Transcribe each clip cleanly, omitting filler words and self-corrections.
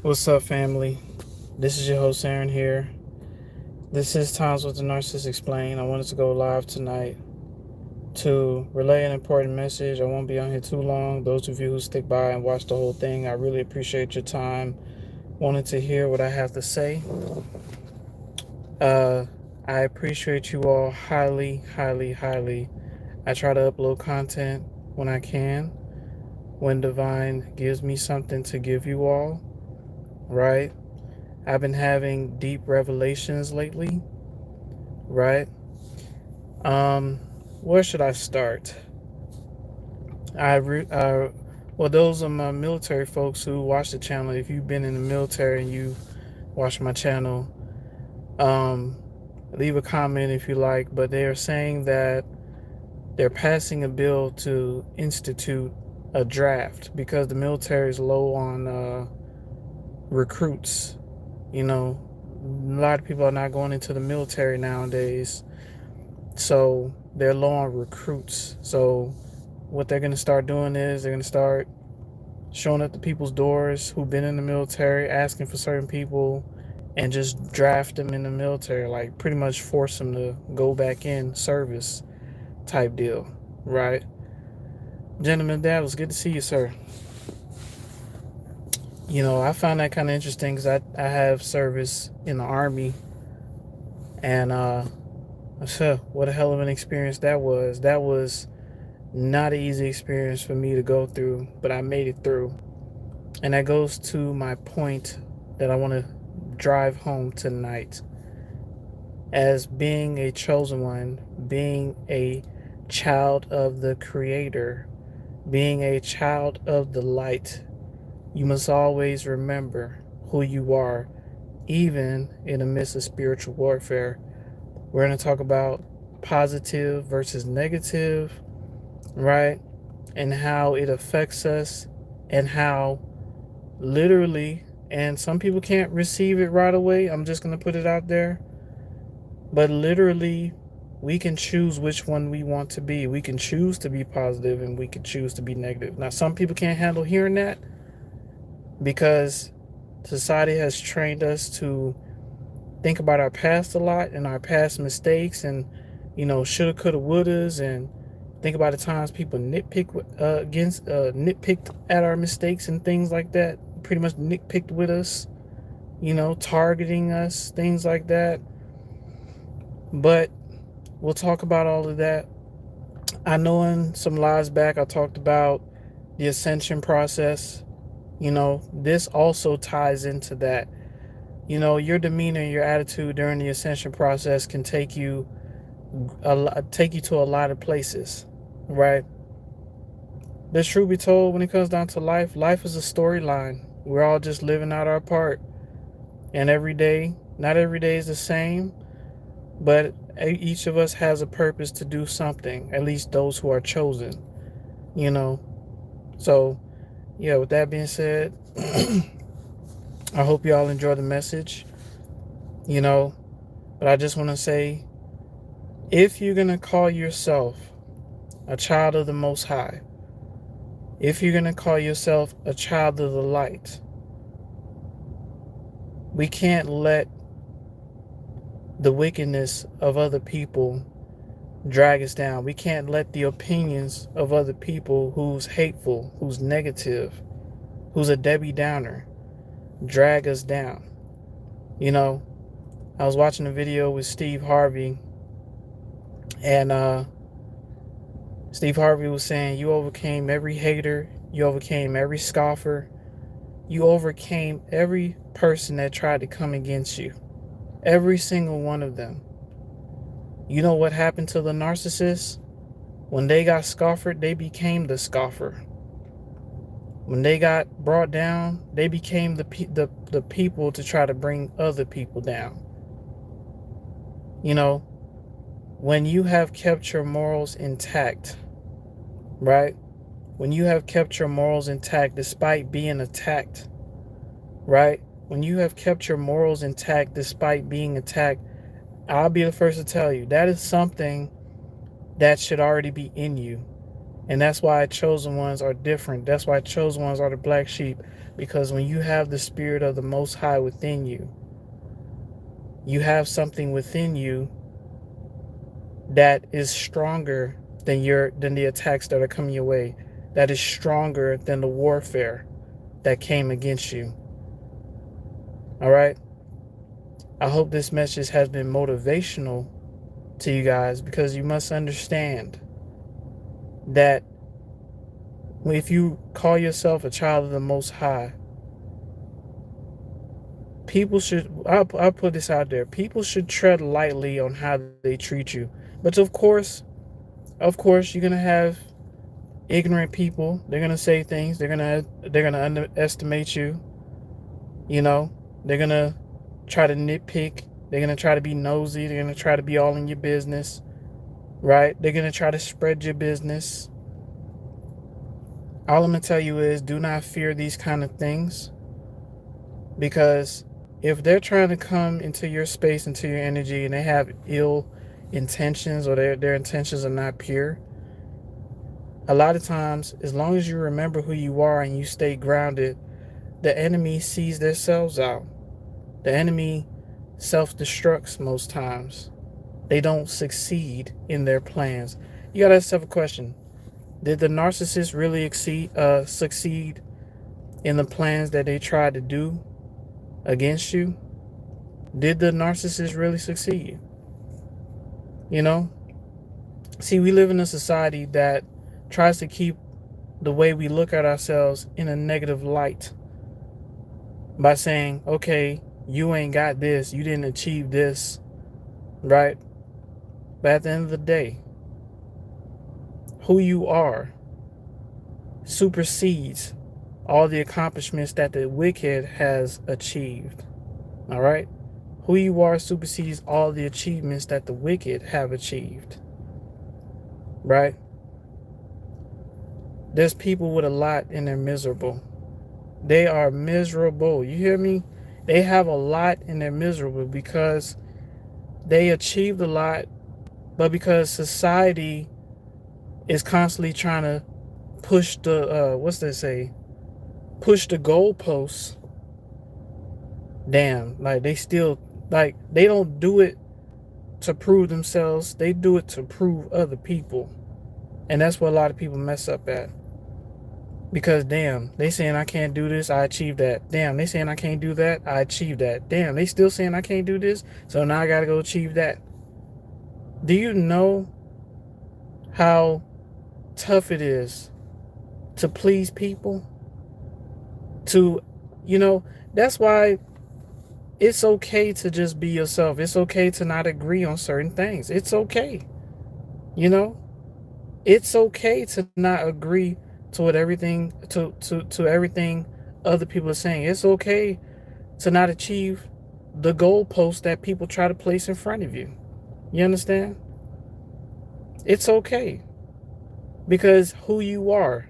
What's up, family? This is your host, Aaron here. This is Times with the Narcissist Explained. I wanted to go live tonight to relay an important message. I won't be on here too long. Those of you who stick by and watch the whole thing, I really appreciate your time. Wanted to hear what I have to say. Uh, I appreciate you all highly, highly, highly. I try to upload content when I can, when Divine gives me something to give you all, right? I've been having deep revelations lately, right? Um, where should I start? Well, those are my military folks who watch the channel. If you've been in the military and you watch my channel, um, leave a comment if you like. But they are saying that they're passing a bill to institute a draft because the military is low on recruits. You know, a lot of people are not going into the military nowadays, so they're low on recruits. So what they're going to start doing is they're going to start showing up to people's doors who've been in the military, asking for certain people, and just draft them in the military, like pretty much force them to go back in service type deal, right? Gentlemen, that was good to see you, sir. You know, I found that kind of interesting because I have service in the Army, and what a hell of an experience that was. That was not an easy experience for me to go through, but I made it through. And that goes to my point that I want to drive home tonight. As being a chosen one, being a child of the Creator, being a child of the light, you must always remember who you are, even in the midst of spiritual warfare. We're going to talk about positive versus negative, right? And how it affects us, and how literally, and some people can't receive it right away. I'm just going to put it out there. But literally, we can choose which one we want to be. We can choose to be positive and we can choose to be negative. Now, some people can't handle hearing that because society has trained us to think about our past a lot and our past mistakes and, shoulda, coulda, wouldas, and think about the times people nitpicked at our mistakes and things like that. Pretty much nitpicked with us, targeting us, things like that. But we'll talk about all of that. I know in some lives back I talked about the ascension process. This also ties into that. Your demeanor, your attitude during the ascension process can take you to a lot of places, right? The truth be told, when it comes down to life is a storyline. We're all just living out our part, and not every day is the same, but each of us has a purpose to do something. At least those who are chosen, you know. So, yeah. With that being said, I hope y'all enjoy the message. But I just want to say, if you're gonna call yourself a child of the Most High, if you're gonna call yourself a child of the light, we can't let the wickedness of other people drag us down. We can't let the opinions of other people who's hateful, who's negative, who's a Debbie Downer, drag us down. I was watching a video with Steve Harvey, and Steve Harvey was saying, you overcame every hater, you overcame every scoffer, you overcame every person that tried to come against you. Every single one of them. You know what happened to the narcissists? When they got scoffered, they became the scoffer. When they got brought down, they became the people to try to bring other people down. When you have kept your morals intact, right? When you have kept your morals intact despite being attacked, right? When you have kept your morals intact despite being attacked, I'll be the first to tell you that is something that should already be in you. And that's why chosen ones are different. That's why chosen ones are the black sheep. Because when you have the spirit of the Most High within you, you have something within you that is stronger than the attacks that are coming your way. That is stronger than the warfare that came against you. All right. I hope this message has been motivational to you guys, because you must understand that if you call yourself a child of the Most High, people should, I'll put this out there, people should tread lightly on how they treat you. But of course, you're gonna have ignorant people. They're gonna say things. They're gonna underestimate you. You know, they're gonna try to nitpick. They're gonna try to be nosy. They're gonna try to be all in your business, right? They're gonna try to spread your business. All I'm gonna tell you is, do not fear these kind of things, because if they're trying to come into your space, into your energy, and they have ill intentions, or their intentions are not pure, a lot of times, as long as you remember who you are and you stay grounded, the enemy sees themselves out. The enemy self-destructs most times. They don't succeed in their plans. You gotta ask yourself a question: did the narcissist really succeed in the plans that they tried to do against you? Did the narcissist really succeed? You know, see, we live in a society that tries to keep the way we look at ourselves in a negative light by saying, okay, you ain't got this, you didn't achieve this, right? But at the end of the day, who you are supersedes all the accomplishments that the wicked has achieved. All right? Who you are supersedes all the achievements that the wicked have achieved. Right? There's people with a lot and they're miserable. They are miserable. You hear me? They have a lot and they're miserable because they achieved a lot, but because society is constantly trying to push the what's they say? Push the goalposts. Damn, like they still, like, they don't do it to prove themselves. They do it to prove other people. And that's what a lot of people mess up at. Because damn, they saying I can't do this, I achieved that. Damn, they saying I can't do that, I achieved that. Damn, they still saying I can't do this, so now I gotta go achieve that. Do you know how tough it is to please people? To, you know, that's why it's okay to just be yourself. It's okay to not agree on certain things. It's okay. You know, it's okay to not agree to what everything to everything other people are saying. It's okay to not achieve the goalpost that people try to place in front of you. You understand? It's okay, because who you are.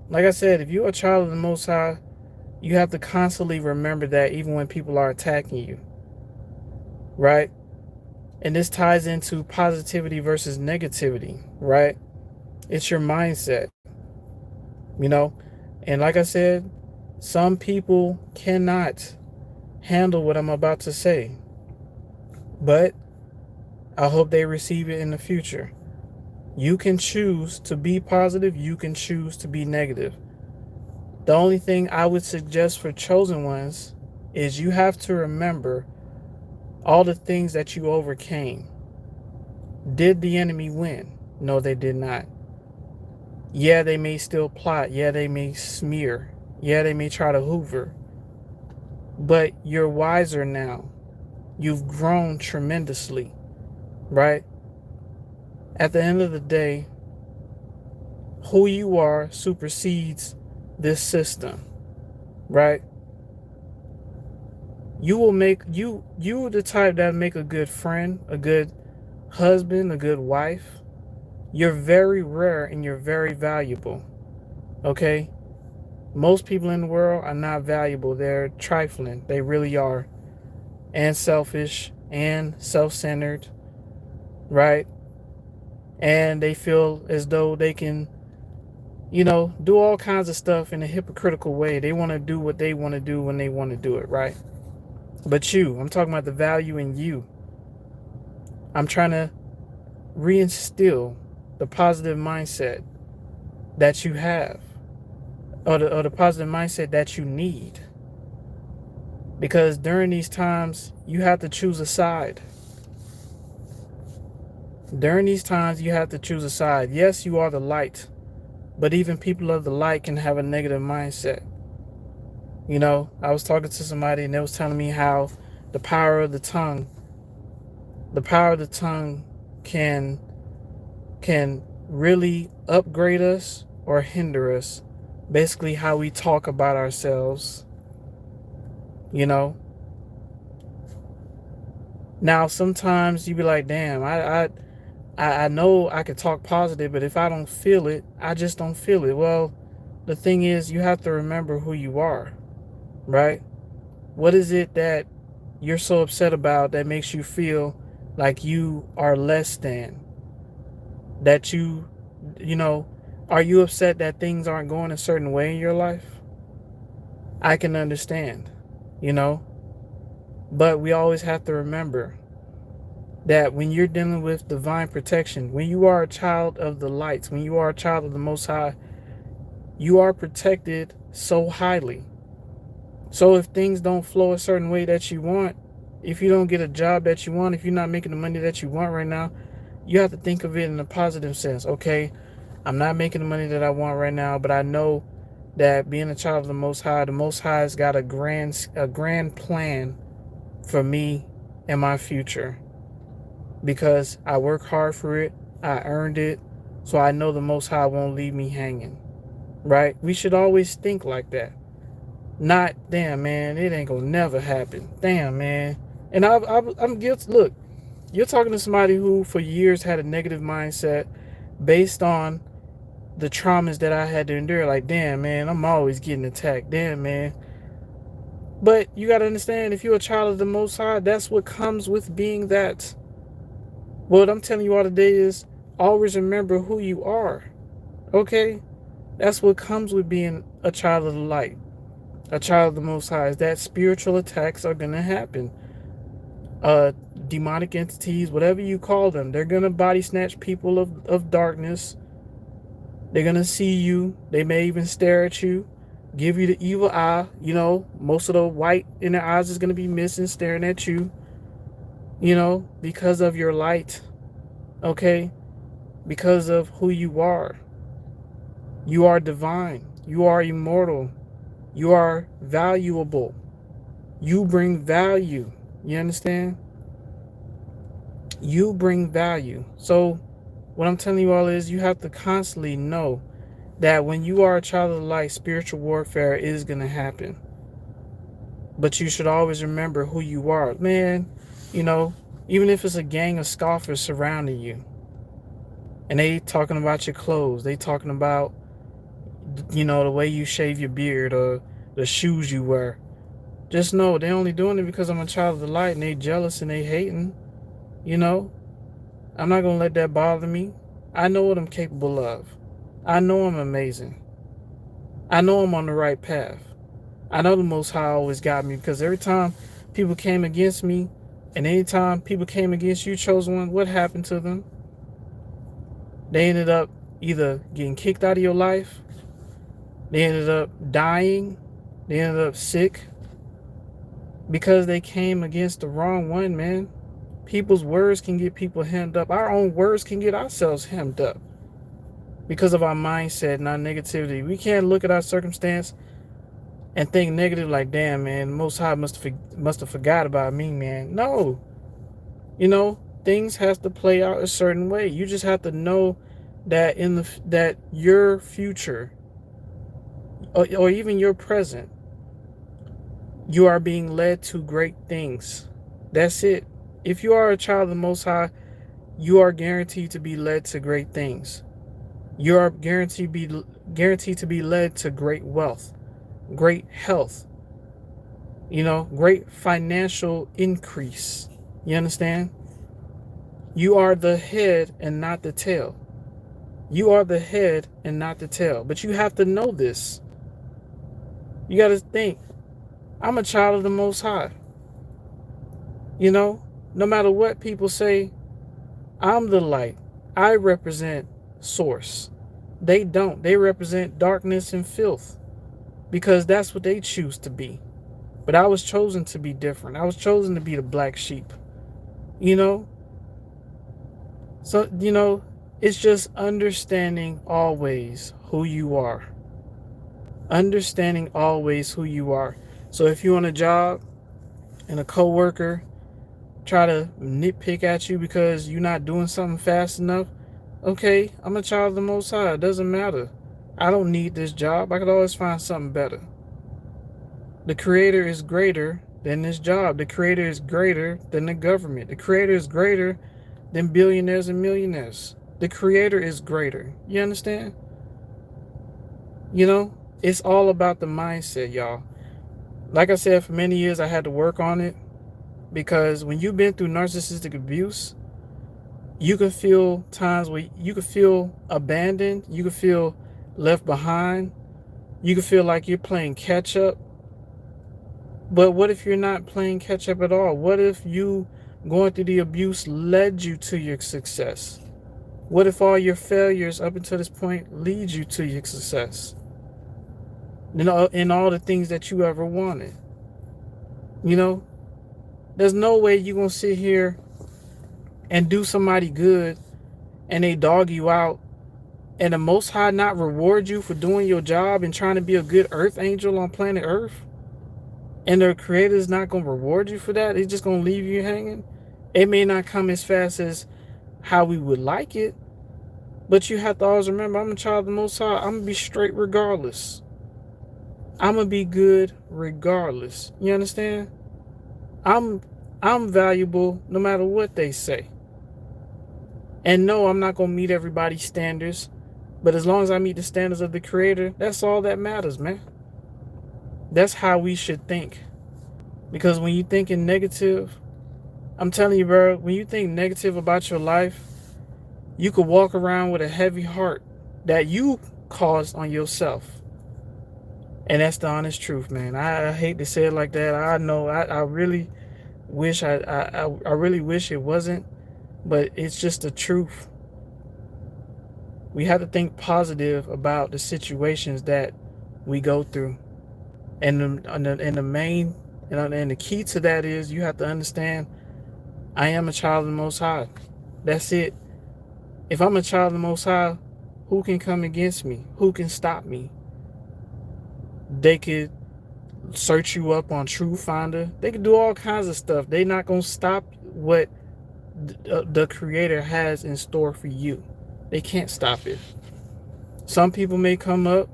Like I said, if you're a child of the Most High, you have to constantly remember that, even when people are attacking you. Right? And this ties into positivity versus negativity, right? It's your mindset, you know? And like I said, some people cannot handle what I'm about to say, but I hope they receive it in the future. You can choose to be positive, you can choose to be negative. The only thing I would suggest for chosen ones is you have to remember all the things that you overcame. Did the enemy win? No, they did not. Yeah, they may still plot. Yeah, they may smear. Yeah, they may try to hoover. But you're wiser now. You've grown tremendously, right? At the end of the day, who you are supersedes this system, right? You will make you the type that make a good friend, a good husband, a good wife. You're very rare and you're very valuable. Okay? Most people in the world are not valuable. They're trifling. They really are. And selfish and self-centered, right? And they feel as though they can do all kinds of stuff in a hypocritical way. They want to do what they want to do when they want to do it, right? But I'm talking about the value in you. I'm trying to reinstill the positive mindset that you have, or the positive mindset that you need. Because during these times, you have to choose a side. During these times, you have to choose a side. Yes, you are the light, but even people of the light can have a negative mindset. I was talking to somebody and they was telling me how the power of the tongue, the power of the tongue can really upgrade us or hinder us. Basically, how we talk about ourselves. Now sometimes you be like, damn, I know I could talk positive, but if I don't feel it, I just don't feel it. Well, the thing is, you have to remember who you are, right? What is it that you're so upset about that makes you feel like you are less than? That are you upset that things aren't going a certain way in your life? I can understand, you know, but we always have to remember that when you're dealing with divine protection, when you are a child of the lights, when you are a child of the Most High, you are protected so highly. So if things don't flow a certain way that you want, if you don't get a job that you want, if you're not making the money that you want right now, you have to think of it in a positive sense. Okay, I'm not making the money that I want right now, but I know that being a child of the Most High has got a grand plan for me and my future, because I work hard for it, I earned it, so I know the Most High won't leave me hanging, right? We should always think like that. Not, damn, man, it ain't gonna never happen. Damn, man. And I'm guilty. Look, you're talking to somebody who for years had a negative mindset based on the traumas that I had to endure. Like, damn, man, I'm always getting attacked. Damn, man. But you gotta understand, if you're a child of the Most High, that's what comes with being that. What I'm telling you all today is always remember who you are. Okay? That's what comes with being a child of the light, a child of the Most High, is that spiritual attacks are gonna happen. Demonic entities, whatever you call them, they're gonna body snatch people of darkness. They're gonna see you. They may even stare at you, give you the evil eye. Most of the white in their eyes is gonna be missing, staring at you. Because of your light. Okay, because of who you are. You are divine. You are immortal. You are valuable. You bring value. You understand? You bring value. So what I'm telling you all is, you have to constantly know that when you are a child of the light, spiritual warfare is going to happen. But you should always remember who you are. Man, even if it's a gang of scoffers surrounding you and they talking about your clothes, they talking about, the way you shave your beard or the shoes you wear, just know they only doing it because I'm a child of the light and they jealous and they hating. I'm not going to let that bother me. I know what I'm capable of. I know I'm amazing. I know I'm on the right path. I know the Most High always got me, because every time people came against me, and anytime people came against you, chosen one, what happened to them? They ended up either getting kicked out of your life, they ended up dying, they ended up sick, because they came against the wrong one, man. People's words can get people hemmed up. Our own words can get ourselves hemmed up because of our mindset and our negativity. We can't look at our circumstance and think negative, like, damn, man, Most High must have forgot about me, man. No. Things have to play out a certain way. You just have to know that that your future, or even your present, you are being led to great things. That's it. If you are a child of the Most High, you are guaranteed to be led to great things. You are guaranteed to be led to great wealth, great health, great financial increase. You understand? You are the head and not the tail. You are the head and not the tail. But you have to know this. You got to think, I'm a child of the Most High. You know, no matter what people say, I'm the light. I represent source. They don't. They represent darkness and filth because that's what they choose to be. But I was chosen to be different. I was chosen to be the black sheep. You know? So, it's just understanding always who you are. Understanding always who you are. So if you're on a job and a coworker try to nitpick at you because you're not doing something fast enough, okay, I'm a child of the Most High. It doesn't matter. I don't need this job. I could always find something better. The Creator is greater than this job. The Creator is greater than the government. The Creator is greater than billionaires and millionaires. The Creator is greater. You understand? It's all about the mindset, y'all. Like I said, for many years I had to work on it because when you've been through narcissistic abuse, you can feel times where you can feel abandoned, you can feel left behind, you can feel like you're playing catch up. But what if you're not playing catch up at all? What if you going through the abuse led you to your success? What if all your failures up until this point lead you to your success? In all the things that you ever wanted. There's no way you're going to sit here and do somebody good and they dog you out and the Most High not reward you for doing your job and trying to be a good earth angel on planet Earth. And the Creator is not going to reward you for that. It's just going to leave you hanging. It may not come as fast as how we would like it, but you have to always remember, I'm a child of the Most High. I'm going to be straight regardless. I'm going to be good regardless. You understand? I'm valuable no matter what they say. And no, I'm not going to meet everybody's standards. But as long as I meet the standards of the Creator, that's all that matters, man. That's how we should think. Because when you think in negative, I'm telling you, bro, when you think negative about your life, you could walk around with a heavy heart that you caused on yourself. And that's the honest truth, man. I hate to say it like that. I know I really wish I really wish it wasn't, but it's just the truth. We have to think positive about the situations that we go through. And the key to that is you have to understand, I am a child of the Most High. That's it. If I'm a child of the Most High, who can come against me? Who can stop me? They could search you up on True Finder. They could do all kinds of stuff. They're not going to stop what the Creator has in store for you. They can't stop it. Some people may come up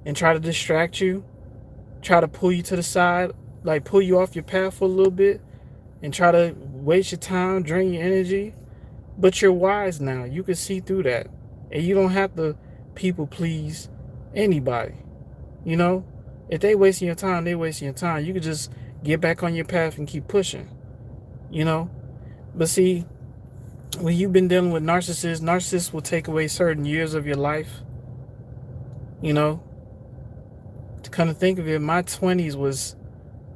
and try to distract you, try to pull you to the side, like pull you off your path for a little bit and try to waste your time, drain your energy. But you're wise now. You can see through that. And you don't have to people please anybody. If they wasting your time, they wasting your time. You could just get back on your path and keep pushing. But see, when you've been dealing with narcissists will take away certain years of your life. To kind of think of it, my 20s was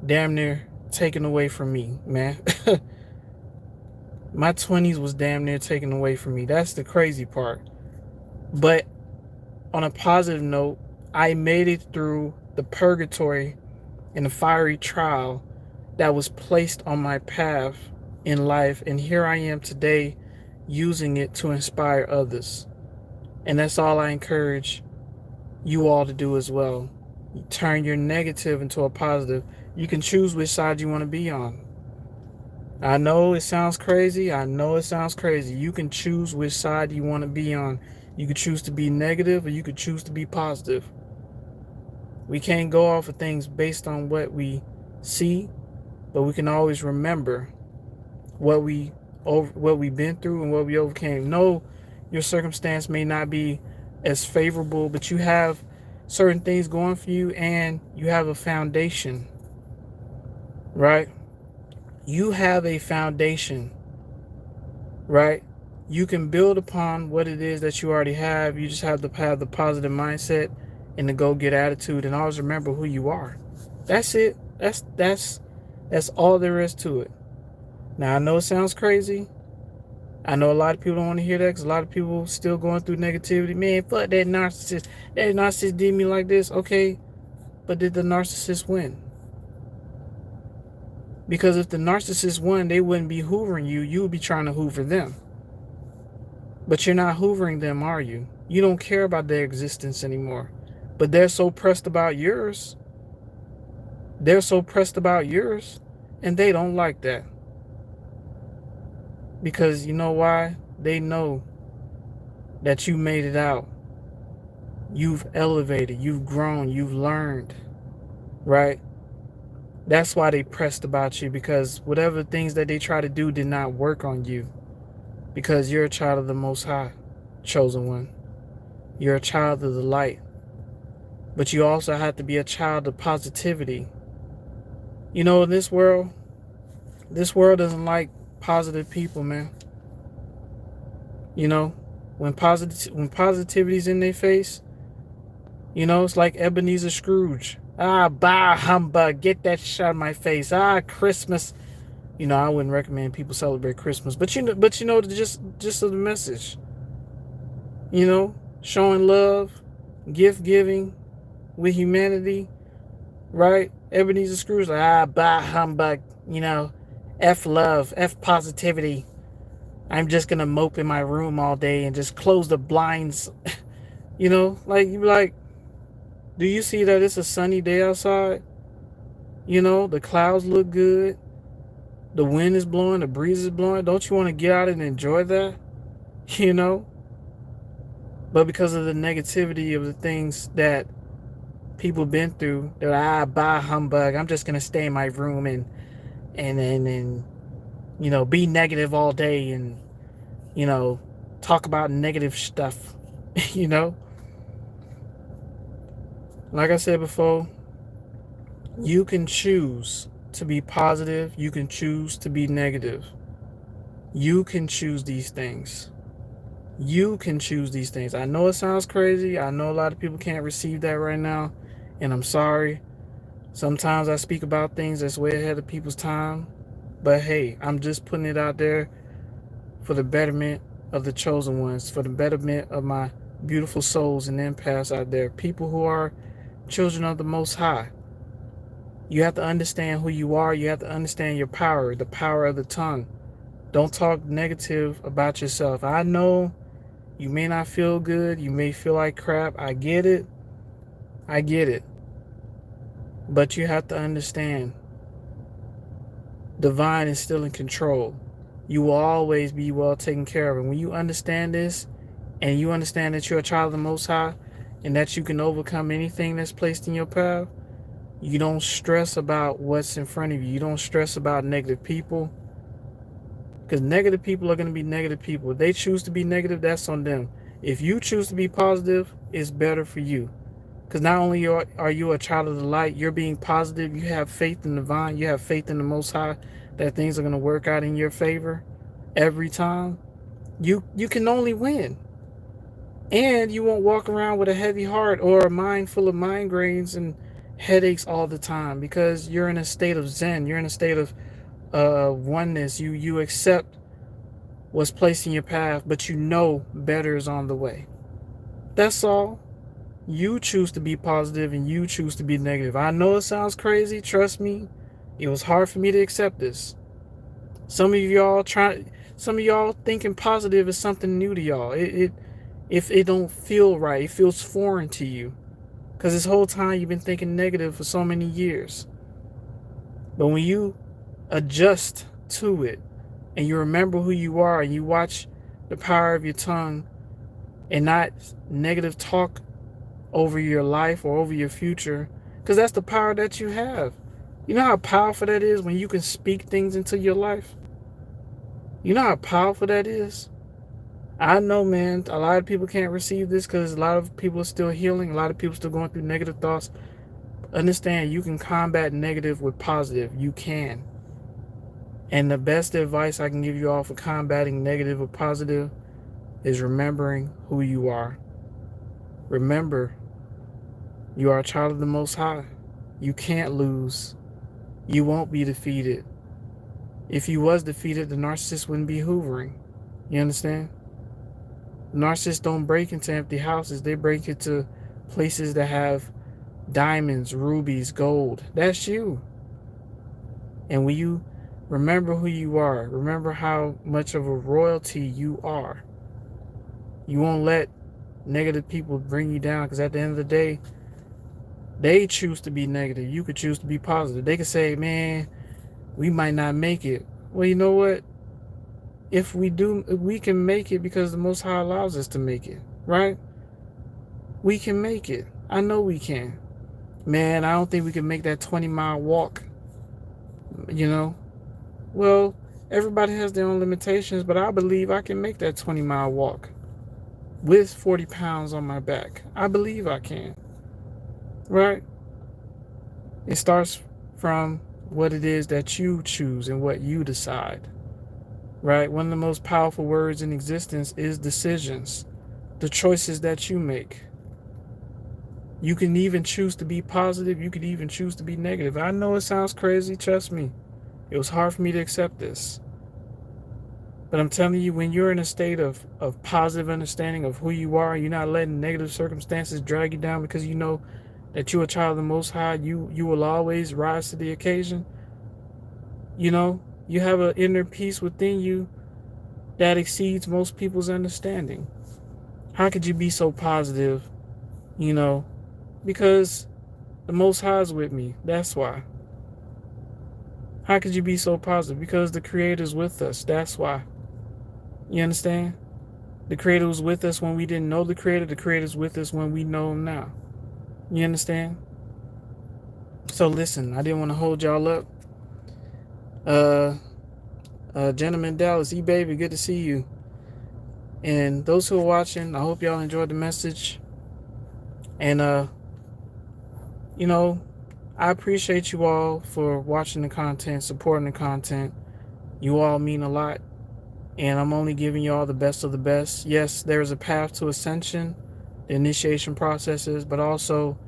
damn near taken away from me, man. My 20s was damn near taken away from me. That's the crazy part. But on a positive note, I made it through the purgatory and the fiery trial that was placed on my path in life. And here I am today using it to inspire others. And that's all I encourage you all to do as well. You turn your negative into a positive. You can choose which side you want to be on. I know it sounds crazy. You can choose which side you want to be on. You could choose to be negative or you could choose to be positive. We can't go off of things based on what we see, but we can always remember what we've been through and what we overcame. No, your circumstance may not be as favorable, but you have certain things going for you and you have a foundation, right? You have a foundation, right? You can build upon what it is that you already have. You just have to have the positive mindset and the go-get attitude, and always remember who you are. That's it. That's all there is to it. Now I know it sounds crazy. I know a lot of people don't want to hear that because a lot of people still going through negativity. Man, fuck that narcissist. That narcissist did me like this. Okay, but did the narcissist win? Because if the narcissist won, they wouldn't be hoovering you. You would be trying to hoover them. But you're not hoovering them, are you? You don't care about their existence anymore. But they're so pressed about yours. They're so pressed about yours. And they don't like that. Because you know why? They know that you made it out. You've elevated. You've grown. You've learned. Right? That's why they pressed about you. Because whatever things that they try to do did not work on you. Because you're a child of the Most High, chosen one. You're a child of the light. But you also have to be a child of positivity. You know, in this world doesn't like positive people, man. You know, when positivity's in their face, you know, it's like Ebenezer Scrooge. Ah, bah, humbug, get that shit out of my face. Ah, Christmas. You know, I wouldn't recommend people celebrate Christmas, but you know, just the message. You know, showing love, gift giving with humanity, right? Ebenezer Scrooge, like, ah, bah, humbug, you know, F love, F positivity. I'm just gonna mope in my room all day and just close the blinds. You know, like, you be like, do you see that it's a sunny day outside? You know, the clouds look good. The wind is blowing, the breeze is blowing. Don't you want to get out and enjoy that? You know? But because of the negativity of the things that people been through, they're like, bah, humbug. I'm just gonna stay in my room and you know, be negative all day and, you know, talk about negative stuff. You know? Like I said before, you can choose to be positive. You can choose to be negative. You can choose these things. You can choose these things. I know it sounds crazy. I know a lot of people can't receive that right now. And I'm sorry. Sometimes I speak about things that's way ahead of people's time. But hey, I'm just putting it out there for the betterment of the chosen ones, for the betterment of my beautiful souls and empaths out there. People who are children of the Most High. You have to understand who you are. You have to understand your power, the power of the tongue. Don't talk negative about yourself. I know you may not feel good. You may feel like crap. I get it. I get it. But you have to understand, divine is still in control. You will always be well taken care of. And when you understand this, and you understand that you're a child of the Most High, and that you can overcome anything that's placed in your path, you don't stress about what's in front of you. You don't stress about negative people. Because negative people are going to be negative people. If they choose to be negative, that's on them. If you choose to be positive, it's better for you. Because not only are you a child of the light, you're being positive. You have faith in the divine. You have faith in the Most High that things are going to work out in your favor every time. You can only win. And you won't walk around with a heavy heart or a mind full of migraines and headaches all the time, because you're in a state of zen. You're in a state of oneness. You accept what's placed in your path, but you know better is on the way. That's all. You choose to be positive and you choose to be negative. I know it sounds crazy. Trust me, it was hard for me to accept this. Some of y'all thinking positive is something new to y'all. If it don't feel right, it feels foreign to you, because this whole time you've been thinking negative for so many years. But when you adjust to it and you remember who you are and you watch the power of your tongue and not negative talk over your life or over your future, because that's the power that you have. You know how powerful that is when you can speak things into your life? You know how powerful that is? I know, man, a lot of people can't receive this because a lot of people are still healing. A lot of people are still going through negative thoughts. Understand, you can combat negative with positive. You can. And the best advice I can give you all for combating negative or positive is remembering who you are. Remember, you are a child of the Most High. You can't lose. You won't be defeated. If you was defeated, the narcissist wouldn't be hoovering. You understand? Narcissists don't break into empty houses. They break into places that have diamonds, rubies, gold. That's you. And when you remember who you are, remember how much of a royalty you are, you won't let negative people bring you down, because at the end of the day, they choose to be negative. You could choose to be positive. They could say, man, we might not make it. Well, you know what? If we do, we can make it because the Most High allows us to make it, right? We can make it. I know we can. Man, I don't think we can make that 20-mile walk, you know? Well, everybody has their own limitations, but I believe I can make that 20-mile walk with 40 pounds on my back. I believe I can, right? It starts from what it is that you choose and what you decide, right? One of the most powerful words in existence is decisions, the choices that you make. You can even choose to be positive. You could even choose to be negative. I know it sounds crazy. Trust me. It was hard for me to accept this. But I'm telling you, when you're in a state of positive understanding of who you are, you're not letting negative circumstances drag you down because you know that you're a child of the Most High, you will always rise to the occasion. You know, you have an inner peace within you that exceeds most people's understanding. How could you be so positive? You know, because the Most High is with me. That's why. How could you be so positive? Because the Creator's with us. That's why. You understand? The Creator was with us when we didn't know the Creator. The Creator's with us when we know Him now. You understand? So listen, I didn't want to hold y'all up. Gentleman Dallas, E-Baby, good to see you. And those who are watching, I hope y'all enjoyed the message. And, you know, I appreciate you all for watching the content, supporting the content. You all mean a lot. And I'm only giving you all the best of the best. Yes, there is a path to ascension, the initiation processes, but also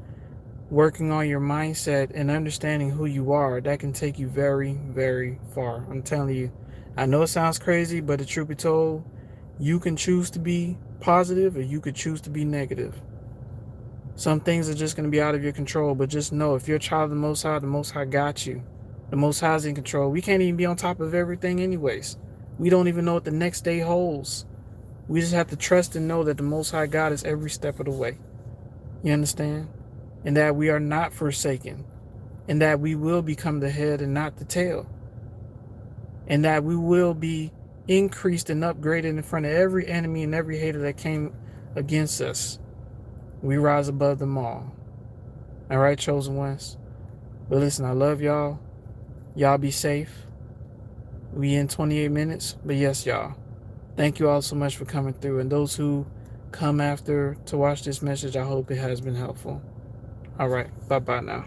working on your mindset and understanding who you are. That can take you very, very far. I'm telling you. I know it sounds crazy, but the truth be told, you can choose to be positive or you could choose to be negative. Some things are just going to be out of your control, but just know if you're a child of the Most High got you. The Most High is in control. We can't even be on top of everything anyways. We don't even know what the next day holds. We just have to trust and know that the Most High God is every step of the way. You understand? And that we are not forsaken. And that we will become the head and not the tail. And that we will be increased and upgraded in front of every enemy and every hater that came against us. We rise above them all. All right, chosen ones? But listen, I love y'all. Y'all be safe. We in 28 minutes. But yes, y'all. Thank you all so much for coming through. And those who come after to watch this message, I hope it has been helpful. All right. Bye-bye now.